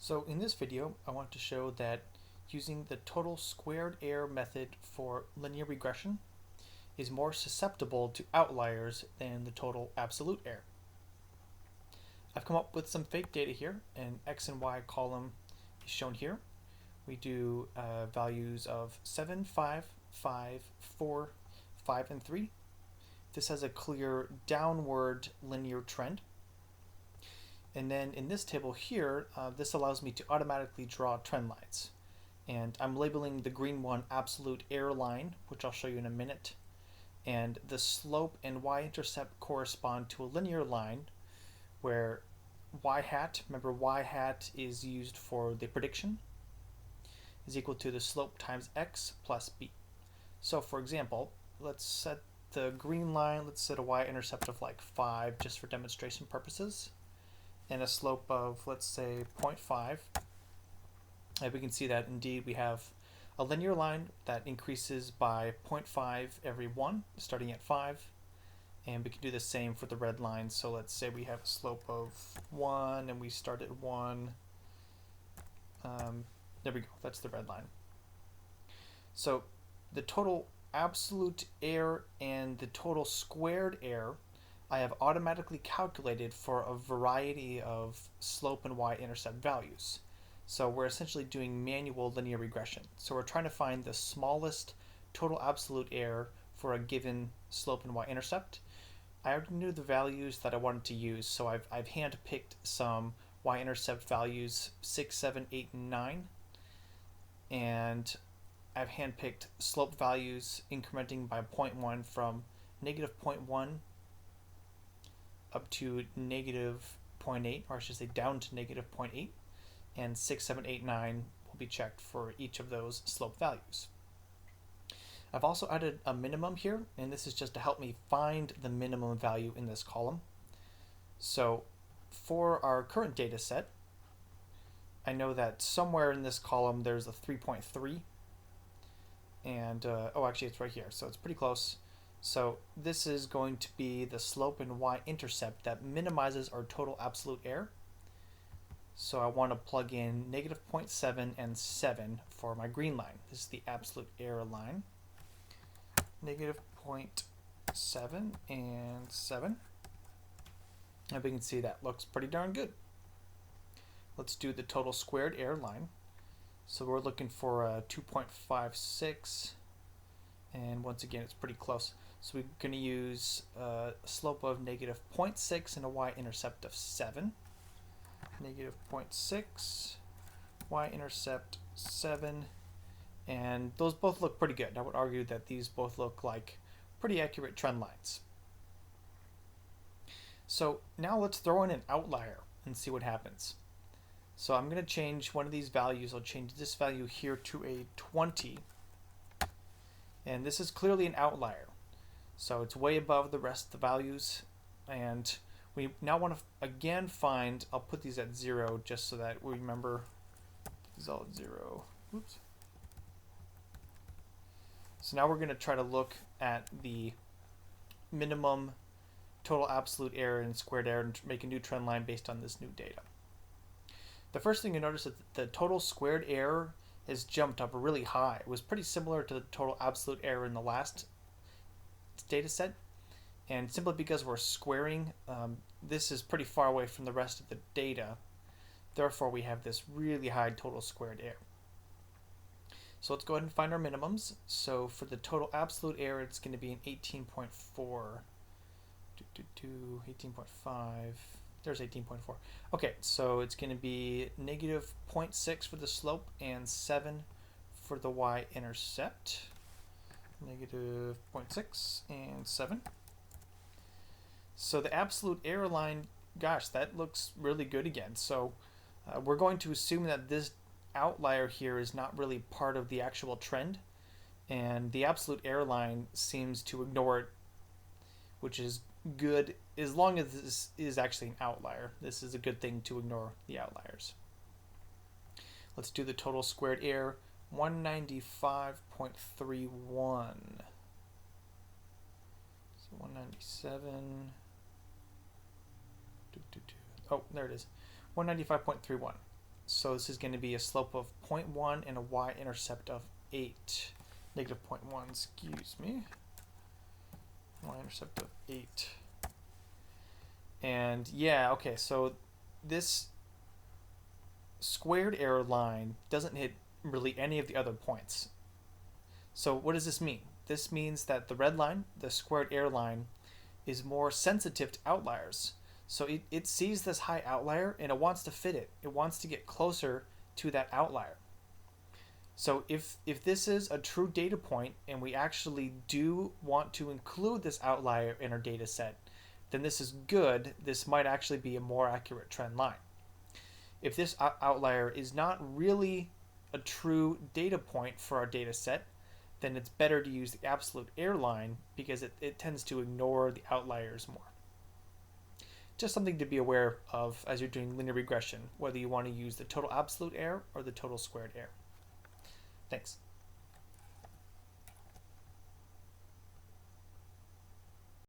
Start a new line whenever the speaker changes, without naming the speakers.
So in this video, I want to show that using the total squared error method for linear regression is more susceptible to outliers than the total absolute error. I've come up with some fake data here, and X and Y column is shown here. We do values of 7, 5, 5, 4, 5, and 3. This has a clear downward linear trend. And then in this table here, this allows me to automatically draw trend lines. And I'm labeling the green one absolute error line, which I'll show you in a minute. And the slope and y-intercept correspond to a linear line where y hat, remember y hat is used for the prediction, is equal to the slope times x plus b. So for example, let's set the green line, let's set a y-intercept of like 5 just for demonstration purposes, and a slope of, let's say, 0.5. And we can see that indeed we have a linear line that increases by 0.5 every 1, starting at 5. And we can do the same for the red line. So let's say we have a slope of 1 and we start at 1. There we go, that's the red line. So the total absolute error and the total squared error I have automatically calculated for a variety of slope and y-intercept values. So we're essentially doing manual linear regression. So we're trying to find the smallest total absolute error for a given slope and y-intercept. I already knew the values that I wanted to use, so I've hand-picked some y-intercept values 6, 7, 8, and 9. And I've hand-picked slope values incrementing by 0.1 from negative 0.1 up to negative 0.8, or I should say down to negative 0.8, and 6, 7, 8, 9 will be checked for each of those slope values. I've also added a minimum here, and this is just to help me find the minimum value in this column. So for our current data set, I know that somewhere in this column there's a 3.3, and oh, actually it's right here, so it's pretty close. So this is going to be the slope and y-intercept that minimizes our total absolute error. So I want to plug in negative 0.7 and 7 for my green line. This is the absolute error line. Negative 0.7 and 7. And we can see that looks pretty darn good. Let's do the total squared error line. So we're looking for a 2.56. And once again, it's pretty close. So we're going to use a slope of negative 0.6 and a y-intercept of 7. Negative 0.6, y-intercept 7. And those both look pretty good. I would argue that these both look like pretty accurate trend lines. So now let's throw in an outlier and see what happens. So I'm going to change one of these values. I'll change this value here to a 20. And this is clearly an outlier. So it's way above the rest of the values. And we now want to again find, I'll put these at 0 just so that we remember this is all at 0. Oops. So now we're going to try to look at the minimum total absolute error and squared error and make a new trend line based on this new data. The first thing you notice is that the total squared error has jumped up really high. It was pretty similar to the total absolute error in the last data set. And simply because we're squaring, this is pretty far away from the rest of the data. Therefore, we have this really high total squared error. So let's go ahead and find our minimums. So for the total absolute error, it's going to be an 18.4. 18.5. There's 18.4. Okay, so it's going to be negative 0.6 for the slope and 7 for the y-intercept. Negative 0.6 and 7. So the absolute error line, gosh, that looks really good again. So we're going to assume that this outlier here is not really part of the actual trend, and the absolute error line seems to ignore it, which is good as long as this is actually an outlier. This is a good thing to ignore the outliers. Let's do the total squared error, 195.31. So 197. Oh, there it is, 195.31. So this is going to be a slope of 0.1 and a y-intercept of 8. Negative 0.1, excuse me. Y-intercept of 8. And yeah, okay, so this squared error line doesn't hit really any of the other points. So what does this mean? This means that the red line, the squared error line, is more sensitive to outliers. So it sees this high outlier and it wants to fit it. It wants to get closer to that outlier. So if this is a true data point and we actually do want to include this outlier in our data set, then this is good. This might actually be a more accurate trend line. If this outlier is not really a true data point for our data set, then it's better to use the absolute error line because it tends to ignore the outliers more. Just something to be aware of as you're doing linear regression, whether you want to use the total absolute error or the total squared error. Thanks.